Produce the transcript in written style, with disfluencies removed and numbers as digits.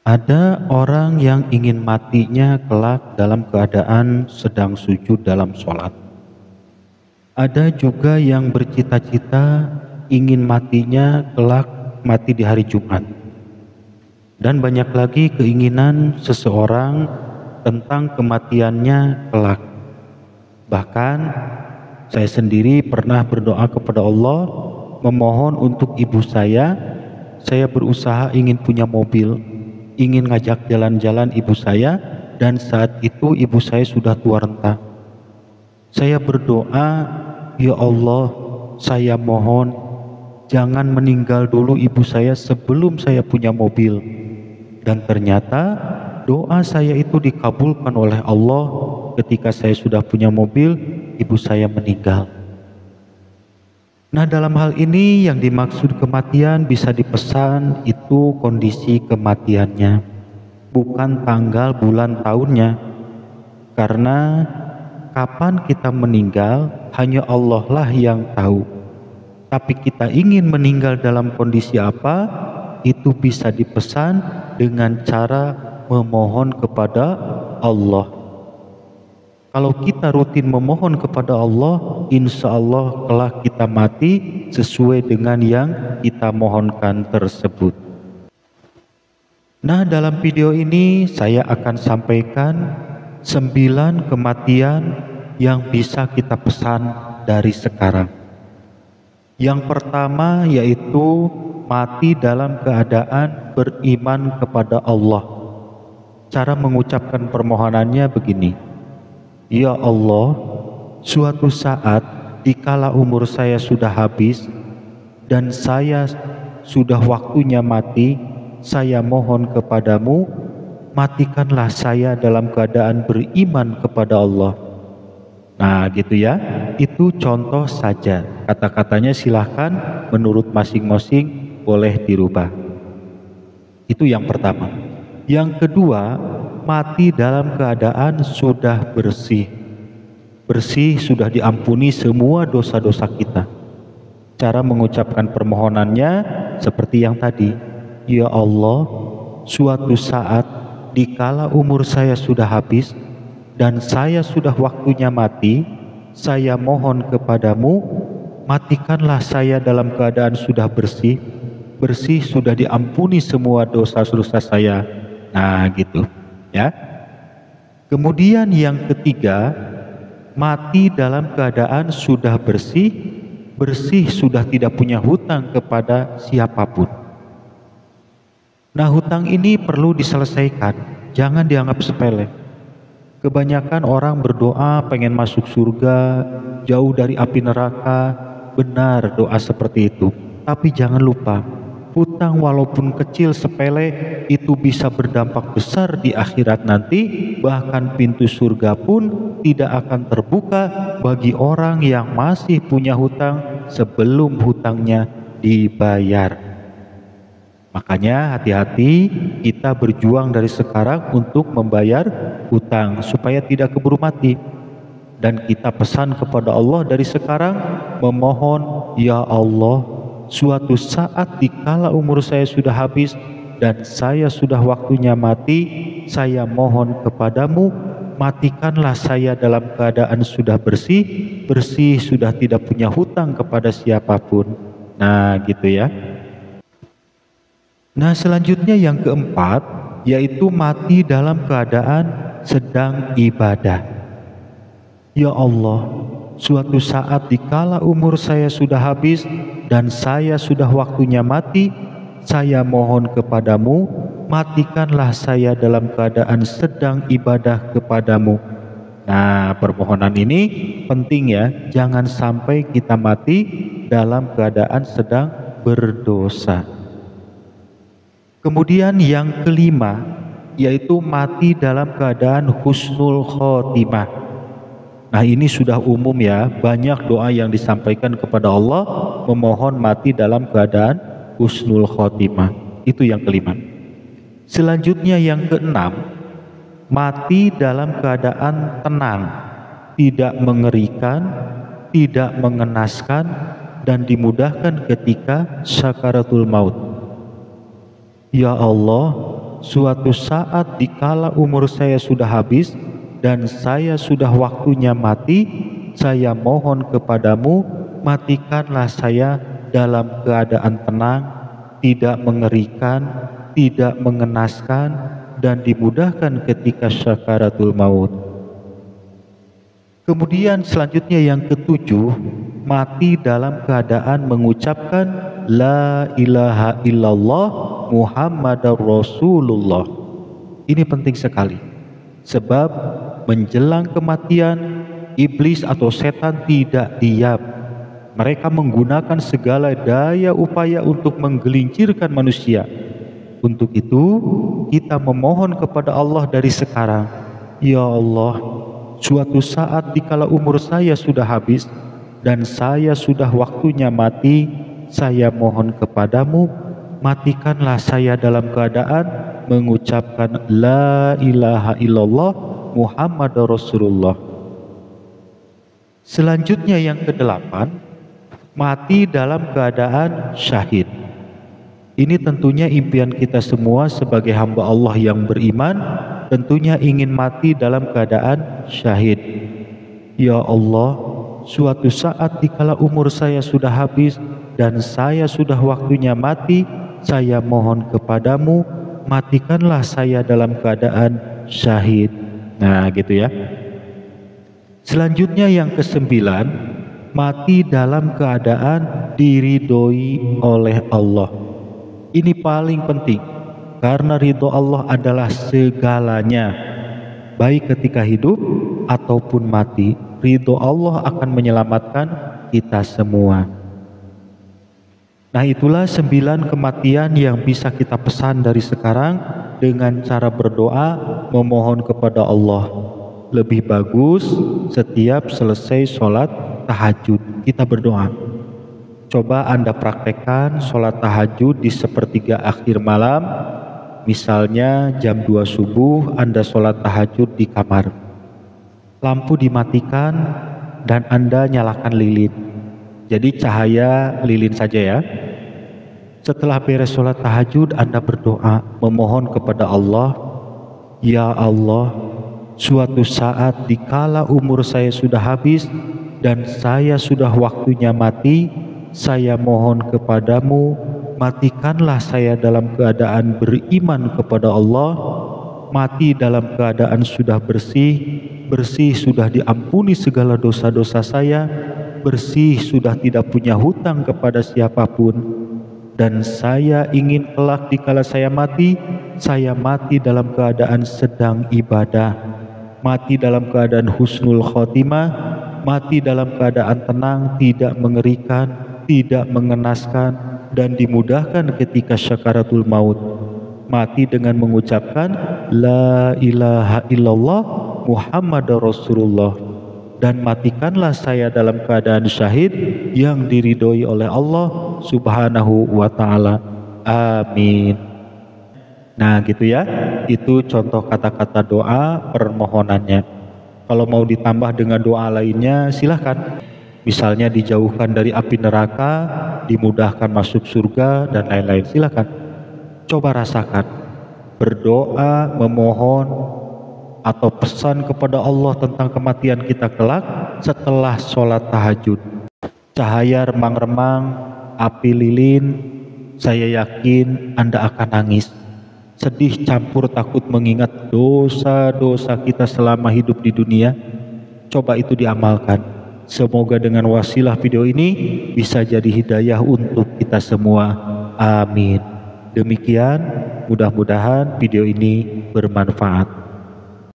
Ada orang yang ingin matinya kelak dalam keadaan sedang sujud dalam sholat. Ada juga yang bercita-cita ingin matinya kelak mati di hari Jumat. Dan banyak lagi keinginan seseorang tentang kematiannya kelak. Bahkan saya sendiri pernah berdoa kepada Allah, memohon untuk ibu saya berusaha ingin punya mobil, ingin ngajak jalan-jalan ibu saya, dan saat itu ibu saya sudah tua renta. Saya berdoa, ya Allah, saya mohon jangan meninggal dulu ibu saya sebelum saya punya mobil. Dan ternyata doa saya itu dikabulkan oleh Allah. Ketika saya sudah punya mobil, ibu saya meninggal. Nah, dalam hal ini yang dimaksud kematian bisa dipesan itu kondisi kematiannya, bukan tanggal, bulan, tahunnya. Karena kapan kita meninggal hanya Allah lah yang tahu. Tapi kita ingin meninggal dalam kondisi apa, itu bisa dipesan dengan cara memohon kepada Allah. Kalau kita rutin memohon kepada Allah, insya Allah kelak kita mati sesuai dengan yang kita mohonkan tersebut. Nah, dalam video ini saya akan sampaikan 9 kematian yang bisa kita pesan dari sekarang. Yang pertama yaitu mati dalam keadaan beriman kepada Allah. Cara mengucapkan permohonannya begini: ya Allah, suatu saat dikala umur saya sudah habis dan saya sudah waktunya mati, saya mohon kepadamu, matikanlah saya dalam keadaan beriman kepada Allah. Nah gitu ya, itu contoh saja. Kata-katanya silahkan menurut masing-masing boleh dirubah. Itu yang pertama. Yang kedua, mati dalam keadaan sudah bersih. Bersih, sudah diampuni semua dosa-dosa kita. Cara mengucapkan permohonannya seperti yang tadi. Ya Allah, suatu saat dikala umur saya sudah habis dan saya sudah waktunya mati, saya mohon kepadamu, matikanlah saya dalam keadaan sudah bersih. Bersih, sudah diampuni semua dosa-dosa saya. Nah gitu ya. Kemudian yang ketiga, mati dalam keadaan sudah bersih. Bersih, sudah tidak punya hutang kepada siapapun. Nah, hutang ini perlu diselesaikan, jangan dianggap sepele. Kebanyakan orang berdoa pengen masuk surga, jauh dari api neraka. Benar doa seperti itu, tapi jangan lupa, hutang walaupun kecil sepele itu bisa berdampak besar di akhirat nanti. Bahkan pintu surga pun tidak akan terbuka bagi orang yang masih punya hutang sebelum hutangnya dibayar. Makanya hati-hati, kita berjuang dari sekarang untuk membayar hutang supaya tidak keburu mati. Dan kita pesan kepada Allah dari sekarang, memohon, ya Allah, suatu saat dikala umur saya sudah habis dan saya sudah waktunya mati, saya mohon kepadamu, matikanlah saya dalam keadaan sudah bersih. Bersih, sudah tidak punya hutang kepada siapapun. Nah gitu ya. Nah, selanjutnya yang keempat yaitu mati dalam keadaan sedang ibadah. Ya Allah, suatu saat dikala umur saya sudah habis dan saya sudah waktunya mati, saya mohon kepadamu, matikanlah saya dalam keadaan sedang ibadah kepadamu. Nah, permohonan ini penting ya, jangan sampai kita mati dalam keadaan sedang berdosa. Kemudian yang kelima yaitu mati dalam keadaan husnul khotimah. Nah, ini sudah umum ya, banyak doa yang disampaikan kepada Allah memohon mati dalam keadaan husnul khotimah. Itu yang kelima. Selanjutnya yang keenam, mati dalam keadaan tenang, tidak mengerikan, tidak mengenaskan, dan dimudahkan ketika sakaratul maut. Ya Allah, suatu saat dikala umur saya sudah habis dan saya sudah waktunya mati, saya mohon kepadamu, matikanlah saya dalam keadaan tenang, tidak mengerikan, tidak mengenaskan, dan dimudahkan ketika syakaratul maut. Kemudian selanjutnya yang ketujuh, mati dalam keadaan mengucapkan La ilaha illallah Muhammadar Rasulullah. Ini penting sekali, sebab menjelang kematian, iblis atau setan tidak diam. Mereka menggunakan segala daya upaya untuk menggelincirkan manusia. Untuk itu, kita memohon kepada Allah dari sekarang, Ya Allah, suatu saat dikala umur saya sudah habis dan saya sudah waktunya mati, saya mohon kepadamu, matikanlah saya dalam keadaan mengucapkan La ilaha illallah Muhammad Rasulullah. Selanjutnya yang kedelapan, mati dalam keadaan syahid. Ini tentunya impian kita semua sebagai hamba Allah yang beriman, tentunya ingin mati dalam keadaan syahid. Ya Allah, suatu saat dikala umur saya sudah habis dan saya sudah waktunya mati, saya mohon kepadamu, matikanlah saya dalam keadaan syahid. Nah gitu ya. Selanjutnya yang kesembilan, mati dalam keadaan diridhoi oleh Allah. Ini paling penting, karena ridho Allah adalah segalanya. Baik ketika hidup ataupun mati, ridho Allah akan menyelamatkan kita semua. Nah itulah 9 kematian yang bisa kita pesan dari sekarang dengan cara berdoa, memohon kepada Allah. Lebih bagus setiap selesai sholat tahajud kita berdoa. Coba Anda praktekkan sholat tahajud di sepertiga akhir malam. Misalnya jam 2 subuh Anda sholat tahajud di kamar. Lampu dimatikan dan Anda nyalakan lilin. Jadi cahaya lilin saja ya. Setelah beres sholat tahajud, Anda berdoa, memohon kepada Allah, Ya Allah, suatu saat dikala umur saya sudah habis dan saya sudah waktunya mati, saya mohon kepadamu, matikanlah saya dalam keadaan beriman kepada Allah, mati dalam keadaan sudah bersih sudah diampuni segala dosa-dosa saya, bersih sudah tidak punya hutang kepada siapapun, dan saya ingin kelak dikala saya mati dalam keadaan sedang ibadah, mati dalam keadaan husnul khotimah, mati dalam keadaan tenang, tidak mengerikan, tidak mengenaskan, dan dimudahkan ketika syakaratul maut. Mati dengan mengucapkan La ilaha illallah Muhammad Rasulullah. Dan matikanlah saya dalam keadaan syahid yang diridhoi oleh Allah Subhanahu wa ta'ala. Amin. Nah gitu ya, itu contoh kata-kata doa permohonannya. Kalau mau ditambah dengan doa lainnya silahkan. Misalnya dijauhkan dari api neraka, dimudahkan masuk surga, dan lain-lain, silahkan. Coba rasakan berdoa, memohon, atau pesan kepada Allah tentang kematian kita kelak setelah sholat tahajud. Cahaya remang-remang, api lilin, saya yakin Anda akan nangis. Sedih campur takut mengingat dosa-dosa kita selama hidup di dunia. Coba itu diamalkan. Semoga dengan wasilah video ini bisa jadi hidayah untuk kita semua. Amin. Demikian, mudah-mudahan video ini bermanfaat.